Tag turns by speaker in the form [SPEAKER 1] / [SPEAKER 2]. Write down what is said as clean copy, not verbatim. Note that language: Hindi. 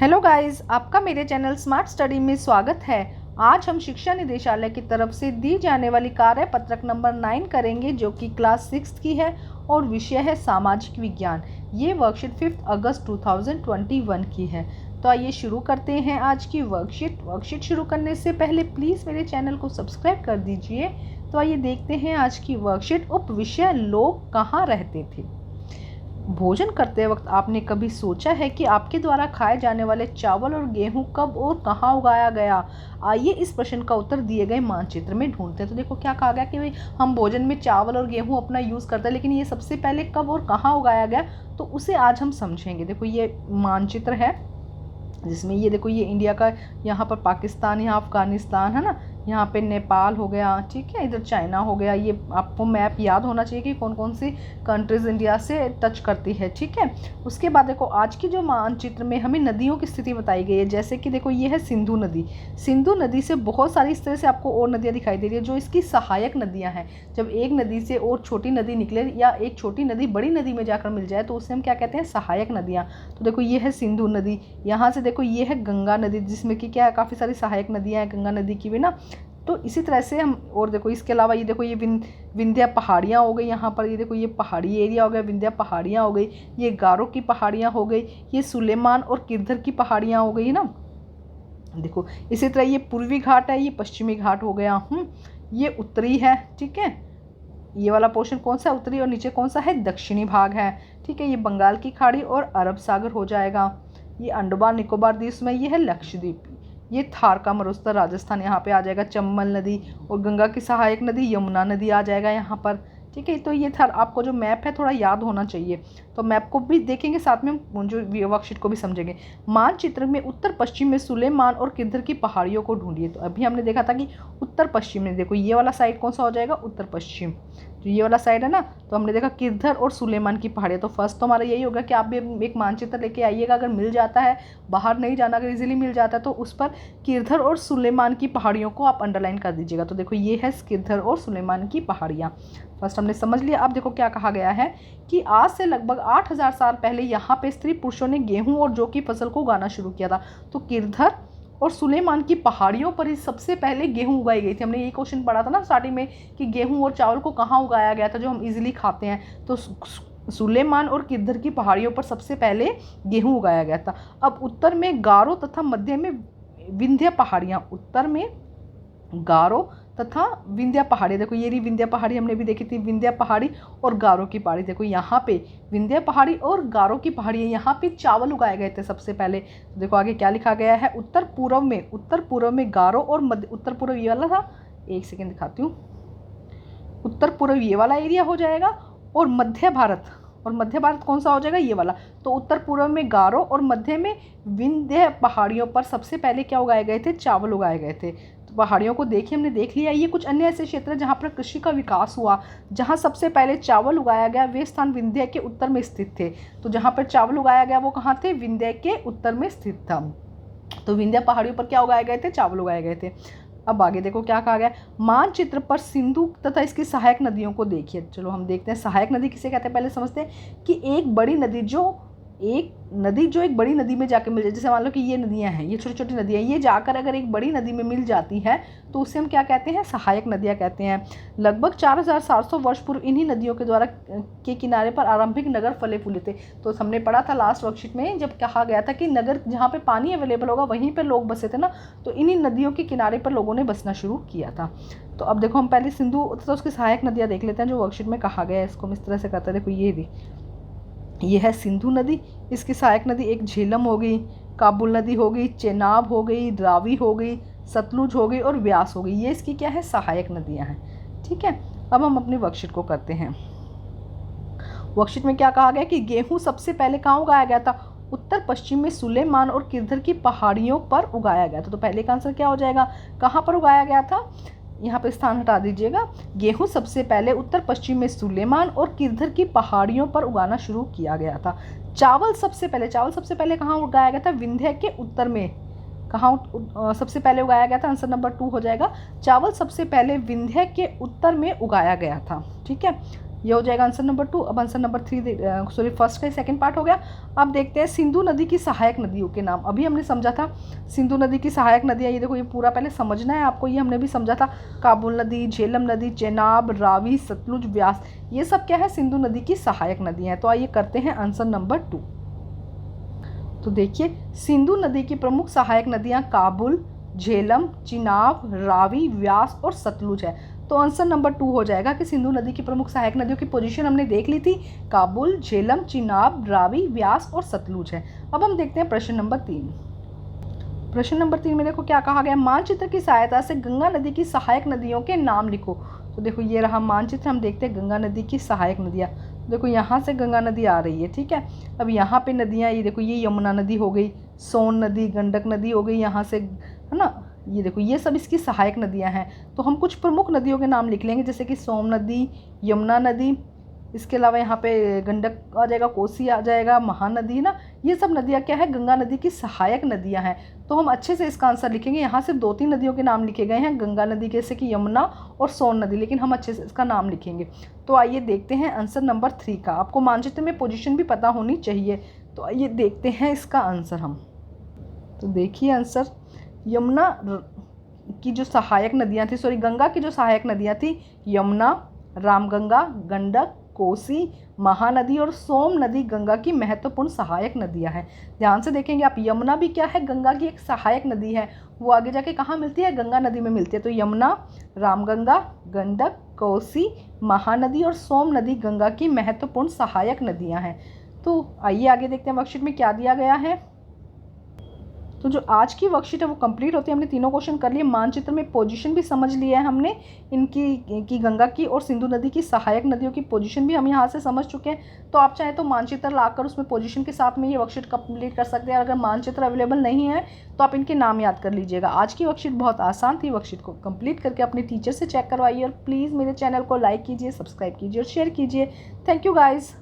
[SPEAKER 1] हेलो गाइस, आपका मेरे चैनल स्मार्ट स्टडी में स्वागत है। आज हम शिक्षा निदेशालय की तरफ से दी जाने वाली कार्य पत्रक नंबर 9 करेंगे, जो कि क्लास 6 की है और विषय है सामाजिक विज्ञान। ये वर्कशीट 5 अगस्त 2021 की है। तो आइए शुरू करते हैं आज की वर्कशीट शुरू करने से पहले प्लीज़ मेरे चैनल को सब्सक्राइब कर दीजिए। तो आइए देखते हैं आज की वर्कशीट। उप विषय लोग कहाँ रहते थे। भोजन करते वक्त आपने कभी सोचा है कि आपके द्वारा खाए जाने वाले चावल और गेहूं कब और कहाँ उगाया गया। आइए इस प्रश्न का उत्तर दिए गए मानचित्र में ढूंढते हैं। तो देखो क्या कहा गया कि भाई हम भोजन में चावल और गेहूं अपना यूज़ करते हैं, लेकिन ये सबसे पहले कब और कहाँ उगाया गया, तो उसे आज हम समझेंगे। देखो ये मानचित्र है जिसमें ये देखो ये इंडिया का, यहाँ पर पाकिस्तान, यहाँ अफगानिस्तान है ना, यहाँ पे नेपाल हो गया, ठीक है, इधर चाइना हो गया। ये आपको मैप याद होना चाहिए कि कौन कौन सी कंट्रीज़ इंडिया से टच करती है, ठीक है। उसके बाद देखो आज की जो मानचित्र में हमें नदियों की स्थिति बताई गई है। जैसे कि देखो ये है सिंधु नदी। सिंधु नदी से बहुत सारी इस तरह से आपको और नदियाँ दिखाई दे रही है जो इसकी सहायक नदियाँ हैं। जब एक नदी से और छोटी नदी निकले या एक छोटी नदी बड़ी नदी में जाकर मिल जाए तो उसे हम क्या कहते हैं, सहायक नदियाँ। तो देखो ये है सिंधु नदी। यहाँ से देखो ये है गंगा नदी, जिसमें कि क्या है, काफ़ी सारी सहायक नदियाँ हैं गंगा नदी की भी ना। तो इसी तरह से हम, और देखो इसके अलावा ये देखो ये विंध्या पहाड़ियाँ हो गई। यहाँ पर ये देखो ये पहाड़ी एरिया हो गया, विंध्या पहाड़ियाँ हो गई, ये गारो की पहाड़ियाँ हो गई, ये सुलेमान और किरधर की पहाड़ियाँ हो गई ना। देखो इसी तरह ये पूर्वी घाट है, ये पश्चिमी घाट हो गया। ये उत्तरी है, ठीक है। ये वाला पोर्शन कौन सा है, उत्तरी, और नीचे कौन सा है, दक्षिणी भाग है, ठीक है। ये बंगाल की खाड़ी और अरब सागर हो जाएगा। ये अंडमान निकोबार द्वीप में ये है लक्षद्वीप। ये थार का मरुस्थल राजस्थान यहाँ पे आ जाएगा। चंबल नदी और गंगा की सहायक नदी यमुना नदी आ जाएगा यहाँ पर, ठीक है। तो ये था आपको जो मैप है थोड़ा याद होना चाहिए। तो मैप को भी देखेंगे, साथ में जो वर्कशीट को भी समझेंगे। मानचित्र में उत्तर पश्चिम में सुलेमान और किरधर की पहाड़ियों को ढूंढिए। तो अभी हमने देखा था कि उत्तर पश्चिम में, देखो ये वाला साइड कौन सा हो जाएगा, उत्तर पश्चिम। जो ये वाला साइड है ना, तो हमने देखा किरधर और सुलेमान की पहाड़ियाँ। तो फर्स्ट तो हमारा यही होगा कि आप भी एक मानचित्र लेके आइएगा, अगर मिल जाता है, बाहर नहीं जाना, अगर इजीली मिल जाता है तो उस पर किरधर और सुलेमान की पहाड़ियों को आप अंडरलाइन कर दीजिएगा। तो देखो ये है किरधर और सुलेमान की पहाड़ियाँ, फर्स्ट हमने समझ लिया। अब देखो क्या कहा गया है कि आज से लगभग 8000 साल पहले यहाँ पे स्त्री पुरुषों ने गेहूं और जौ की फसल को उगाना शुरू किया था। तो किरधर और सुलेमान की पहाड़ियों पर ही सबसे पहले गेहूं उगाई गई थी। हमने ये क्वेश्चन पढ़ा था ना स्टार्टिंग में कि गेहूं और चावल को कहाँ उगाया गया था, जो हम इजीली खाते हैं। तो सुलेमान और किरधर की पहाड़ियों पर सबसे पहले गेहूं उगाया गया था। अब उत्तर में गारो तथा मध्य में विंध्य पहाड़ियाँ, उत्तर में गारो तथा विंध्या पहाड़ी। देखो ये रही विंध्या पहाड़ी, हमने भी देखी थी, विंध्या पहाड़ी और गारो की पहाड़ी। देखो यहाँ पे विंध्या पहाड़ी और गारो की पहाड़ी है, यहाँ पे चावल उगाए गए थे सबसे पहले। तो देखो आगे क्या लिखा गया है, उत्तर पूर्व में गारो और मध्य, उत्तर पूर्व ये वाला था, एक सेकेंड दिखाती हूँ। उत्तर पूर्व ये वाला एरिया हो जाएगा और मध्य भारत कौन सा हो जाएगा, ये वाला। तो उत्तर पूर्व में गारो और मध्य में विंध्य पहाड़ियों पर सबसे पहले क्या उगाए गए थे, चावल उगाए गए थे। तो पहाड़ियों को देखिए, हमने देख लिया। ये कुछ अन्य ऐसे क्षेत्र जहाँ पर कृषि का विकास हुआ, जहाँ सबसे पहले चावल उगाया गया, वे स्थान विंध्य के उत्तर में स्थित थे। तो जहाँ पर चावल उगाया गया वो कहाँ थे, विंध्य के उत्तर में स्थित था। तो विंध्य पहाड़ियों पर क्या उगाए गए थे, चावल उगाए गए थे। अब आगे देखो क्या कहा गया, मानचित्र पर सिंधु तथा इसकी सहायक नदियों को देखिए। चलो हम देखते हैं सहायक नदी किसे कहते हैं, पहले समझते हैं कि एक बड़ी नदी जो एक बड़ी नदी में जाकर मिल जाए। जैसे मान लो कि ये नदियां हैं, ये छोटी छोटी नदियां, ये जाकर अगर एक बड़ी नदी में मिल जाती है तो उसे हम क्या कहते हैं, सहायक नदियां कहते हैं। लगभग 4700 वर्ष पूर्व इन्हीं नदियों के द्वारा के किनारे पर आरंभिक नगर फले फूले थे। तो हमने पढ़ा था लास्ट वर्कशीट में, जब कहा गया था कि नगर जहाँ पे पानी अवेलेबल होगा वहीं पर लोग बसे थे ना, तो इन्हीं नदियों के किनारे पर लोगों ने बसना शुरू किया था। तो अब देखो हम पहले सिंधु तथा उसकी सहायक नदियाँ देख लेते हैं जो वर्कशीट में कहा गया है। इसको हम इस तरह से करते हैं। देखो ये है सिंधु नदी, इसकी सहायक नदी एक झेलम हो गई, काबुल नदी हो गई, चेनाब हो गई, रावी हो गई, सतलुज हो गई और व्यास हो गई। ये इसकी क्या है, सहायक नदियां हैं, ठीक है। अब हम अपनी वर्कशीट को करते हैं। वर्कशीट में क्या कहा गया कि गेहूं सबसे पहले कहाँ उगाया गया था, उत्तर पश्चिम में सुलेमान और किरधर की पहाड़ियों पर उगाया गया था। तो पहले का आंसर क्या हो जाएगा, कहाँ पर उगाया गया था, यहाँ पे स्थान हटा दीजिएगा। गेहूं सबसे पहले उत्तर पश्चिम में सुलेमान और किरधर की पहाड़ियों पर उगाना शुरू किया गया था। चावल सबसे पहले कहाँ उगाया गया था, विंध्य के उत्तर में। कहाँ सबसे पहले उगाया गया था, आंसर नंबर 2 हो जाएगा। चावल सबसे पहले विंध्य के उत्तर में उगाया गया था, ठीक है। ये हो जाएगा आंसर नंबर 2। अब आंसर नंबर 3 फर्स्ट का सेकंड पार्ट हो गया। अब देखते हैं सिंधु नदी की सहायक नदियों के नाम। अभी हमने समझा था सिंधु नदी की सहायक नदियाँ, ये देखो ये पूरा पहले समझना है आपको, ये हमने भी समझा था। काबुल नदी, झेलम नदी, चेनाब, रावी, सतलुज, व्यास, ये सब क्या है, सिंधु नदी की सहायक नदियाँ हैं। तो आइए करते हैं आंसर नंबर 2। तो देखिए सिंधु नदी की प्रमुख सहायक नदियाँ काबुल, झेलम, चिनाब, रावी, व्यास और सतलुज है। तो आंसर नंबर 2 हो जाएगा कि सिंधु नदी की प्रमुख सहायक नदियों की पोजीशन हमने देख ली थी, काबुल, झेलम, चिनाब, रावी, व्यास और सतलुज है। अब हम देखते हैं प्रश्न नंबर 3। प्रश्न नंबर 3 में देखो क्या कहा गया, मानचित्र की सहायता से गंगा नदी की सहायक नदियों के नाम लिखो। तो देखो ये रहा मानचित्र, हम देखते हैं गंगा नदी की सहायक नदियाँ। देखो यहाँ से गंगा नदी आ रही है, ठीक है। अब यहाँ पे नदियाँ, ये देखो ये यमुना नदी हो गई, सोन नदी, गंडक नदी हो गई यहाँ से, है ना। ये देखो ये सब इसकी सहायक नदियाँ हैं। तो हम कुछ प्रमुख नदियों के नाम लिख लेंगे, जैसे कि सोम नदी, यमुना नदी, इसके अलावा यहाँ पे गंडक आ जाएगा, कोसी आ जाएगा, महानदी, ना। ये सब नदियाँ क्या है, गंगा नदी की सहायक नदियाँ हैं। तो हम अच्छे से इसका आंसर लिखेंगे। यहाँ सिर्फ 2-3 नदियों के नाम लिखे गए हैं, गंगा नदी जैसे कि यमुना और सोन नदी, लेकिन हम अच्छे से इसका नाम लिखेंगे। तो आइए देखते हैं आंसर नंबर 3 का। आपको मानचित्र में पोजीशन भी पता होनी चाहिए। तो आइए देखते हैं इसका आंसर हम। तो देखिए आंसर, यमुना की जो सहायक नदियाँ थी, गंगा की जो सहायक नदियाँ थी, यमुना, रामगंगा, गंडक, कोसी, महानदी और सोम नदी गंगा की महत्वपूर्ण सहायक नदियां हैं। ध्यान से देखेंगे आप, यमुना भी क्या है, गंगा की एक सहायक नदी है। वो आगे जाके कहाँ मिलती है, गंगा नदी में मिलती है। तो यमुना, रामगंगा, गंडक, कोसी, महानदी और सोम नदी गंगा की महत्वपूर्ण सहायक नदियां हैं। तो आइए आगे देखते हैं वर्कशीट में क्या दिया गया है। तो जो आज की वर्कशीट है वो कंप्लीट होती है। हमने तीनों क्वेश्चन कर लिए, मानचित्र में पोजीशन भी समझ लिया है हमने इनकी गंगा की और सिंधु नदी की सहायक नदियों की पोजीशन भी हम यहाँ से समझ चुके हैं। तो आप चाहे तो मानचित्र लाकर उसमें पोजीशन के साथ में ये वर्कशीट कंप्लीट कर सकते हैं। अगर मानचित्र अवेलेबल नहीं है तो आप इनके नाम याद कर लीजिएगा। आज की वर्कशीट बहुत आसान थी। वर्कशीट को कंप्लीट करके अपने टीचर से चेक करवाइए और प्लीज़ मेरे चैनल को लाइक कीजिए, सब्सक्राइब कीजिए और शेयर कीजिए। Thank you guys.